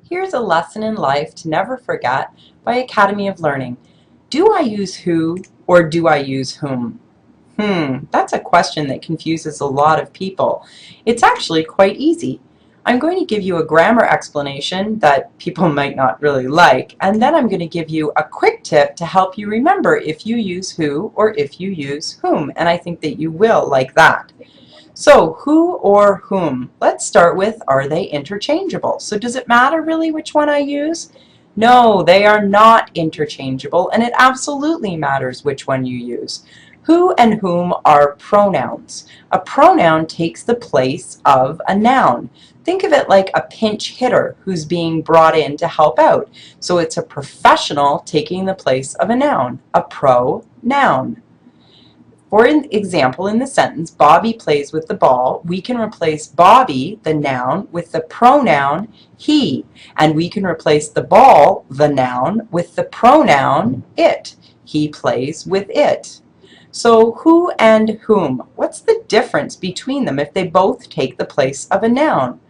Here's a lesson in life to never forget by Academy of Learning. Do I use who or do I use whom? That's a question that confuses a lot of people. It's actually quite easy. I'm going to give you a grammar explanation that people might not really like, and then I'm going to give you a quick tip to help you remember if you use who or if you use whom, and I think that you will like that. So, who or whom? Let's start with, are they interchangeable? So does it matter really which one I use? No, they are not interchangeable, and it absolutely matters which one you use. Who and whom are pronouns. A pronoun takes the place of a noun. Think of it like a pinch hitter who's being brought in to help out. So it's a professional taking the place of a noun, a pronoun. For example, in the sentence, Bobby plays with the ball, we can replace Bobby, the noun, with the pronoun he. And we can replace the ball, the noun, with the pronoun it. He plays with it. So who and whom? What's the difference between them if they both take the place of a noun?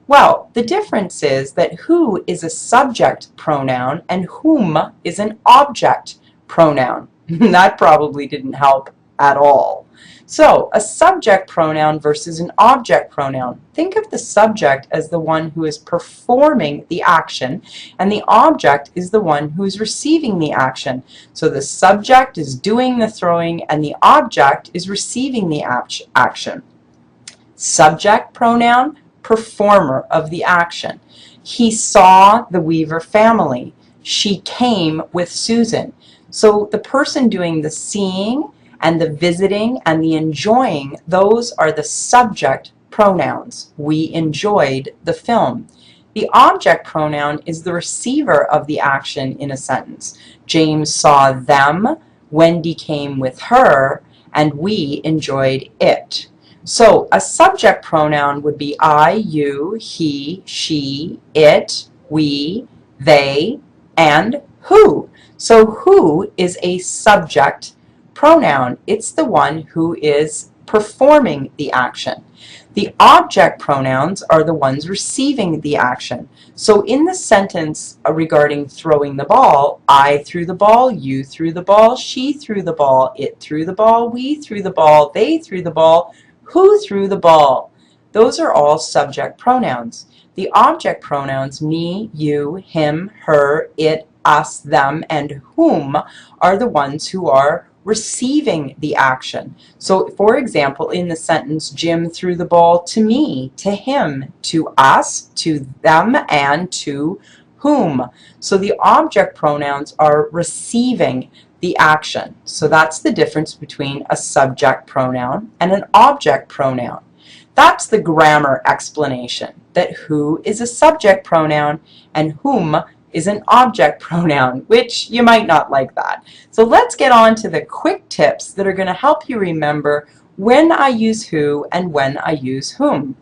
Well, the difference is that who is a subject pronoun and whom is an object pronoun. That probably didn't help at all. So, a subject pronoun versus an object pronoun. Think of the subject as the one who is performing the action, and the object is the one who is receiving the action. So the subject is doing the throwing, and the object is receiving the action. Subject pronoun, performer of the action. He saw the Weaver family. She came with Susan. So the person doing the seeing and the visiting and the enjoying, those are the subject pronouns. We enjoyed the film. The object pronoun is the receiver of the action in a sentence. James saw them, Wendy came with her, and we enjoyed it. So a subject pronoun would be I, you, he, she, it, we, they, and who. So who is a subject pronoun. It's the one who is performing the action. The object pronouns are the ones receiving the action. So in the sentence regarding throwing the ball, I threw the ball, you threw the ball, she threw the ball, it threw the ball, we threw the ball, they threw the ball, who threw the ball? Those are all subject pronouns. The object pronouns, me, you, him, her, it, us, them, and whom, are the ones who are receiving the action. So, for example, in the sentence, Jim threw the ball to me, to him, to us, to them, and to whom. So the object pronouns are receiving the action. So that's the difference between a subject pronoun and an object pronoun. That's the grammar explanation, that who is a subject pronoun and whom is an object pronoun, which you might not like that. So let's get on to the quick tips that are going to help you remember when I use who and when I use whom.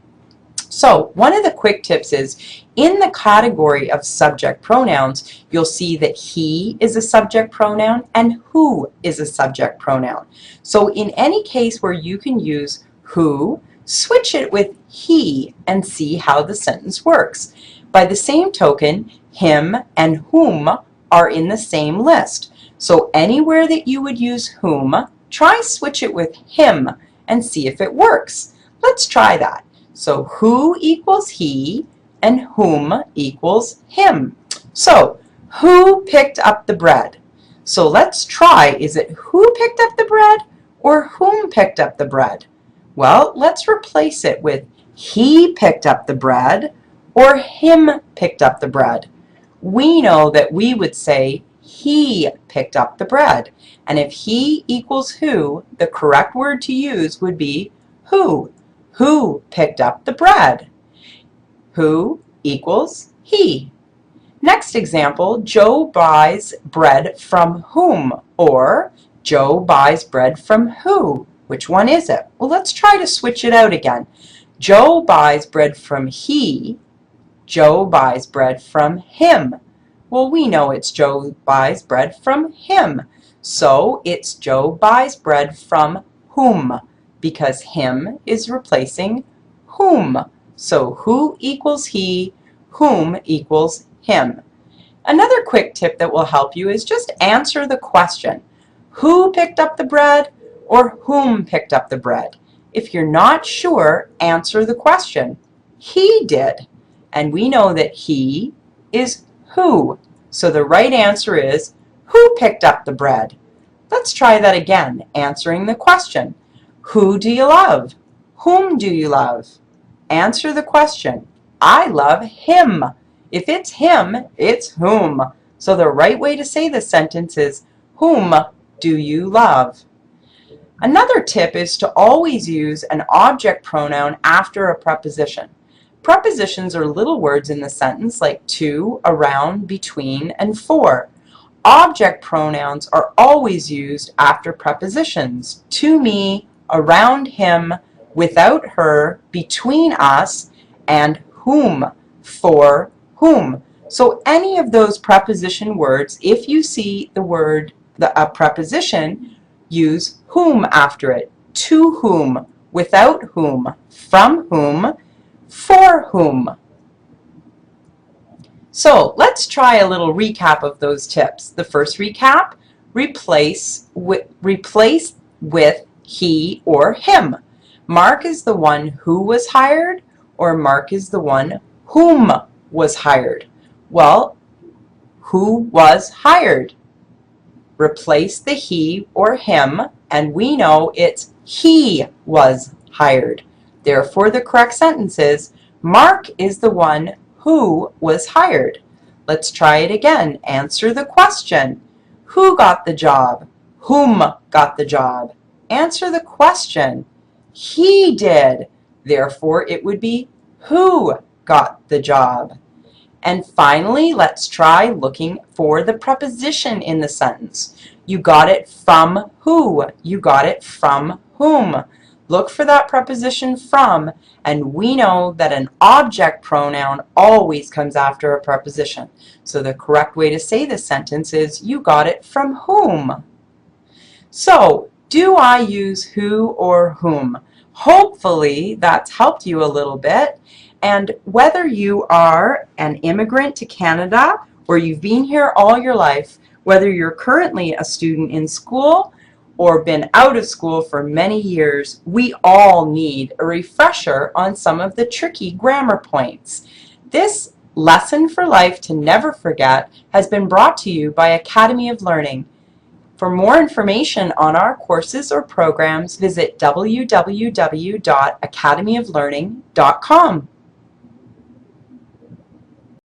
So one of the quick tips is, in the category of subject pronouns, you'll see that he is a subject pronoun and who is a subject pronoun. So in any case where you can use who, switch it with he and see how the sentence works. By the same token, him and whom are in the same list. So anywhere that you would use whom, try switch it with him and see if it works. Let's try that. So who equals he and whom equals him. So who picked up the bread? So let's try, is it who picked up the bread or whom picked up the bread? Well, let's replace it with he picked up the bread or him picked up the bread. We know that we would say he picked up the bread. And if he equals who, the correct word to use would be who. Who picked up the bread? Who equals he. Next example, Joe buys bread from whom? Or Joe buys bread from who? Which one is it? Well, let's try to switch it out again. Joe buys bread from he. Joe buys bread from him. Well, we know it's Joe buys bread from him. So it's Joe buys bread from whom, because him is replacing whom. So who equals he, whom equals him. Another quick tip that will help you is just answer the question. Who picked up the bread or whom picked up the bread? If you're not sure, answer the question. He did. And we know that he is who. So the right answer is, who picked up the bread? Let's try that again, answering the question. Who do you love? Whom do you love? Answer the question. I love him. If it's him, it's whom. So the right way to say this sentence is, whom do you love? Another tip is to always use an object pronoun after a preposition. Prepositions are little words in the sentence like to, around, between, and for. Object pronouns are always used after prepositions. To me, around him, without her, between us, and whom, for whom. So any of those preposition words, if you see the word, a preposition, use whom after it. To whom, without whom, from whom, for whom. So let's try a little recap of those tips. The first recap, replace with he or him. Mark is the one who was hired, or Mark is the one whom was hired. Well, who was hired? Replace the he or him, and we know it's he was hired. Therefore, the correct sentence is, Mark is the one who was hired. Let's try it again. Answer the question. Who got the job? Whom got the job? Answer the question. He did. Therefore, it would be who got the job. And finally, let's try looking for the preposition in the sentence. You got it from who? You got it from whom? Look for that preposition from, and we know that an object pronoun always comes after a preposition. So the correct way to say this sentence is, you got it from whom? So, do I use who or whom? Hopefully that's helped you a little bit. And whether you are an immigrant to Canada or you've been here all your life, whether you're currently a student in school or been out of school for many years, we all need a refresher on some of the tricky grammar points. This lesson for life to never forget has been brought to you by Academy of Learning. For more information on our courses or programs, visit www.academyoflearning.com.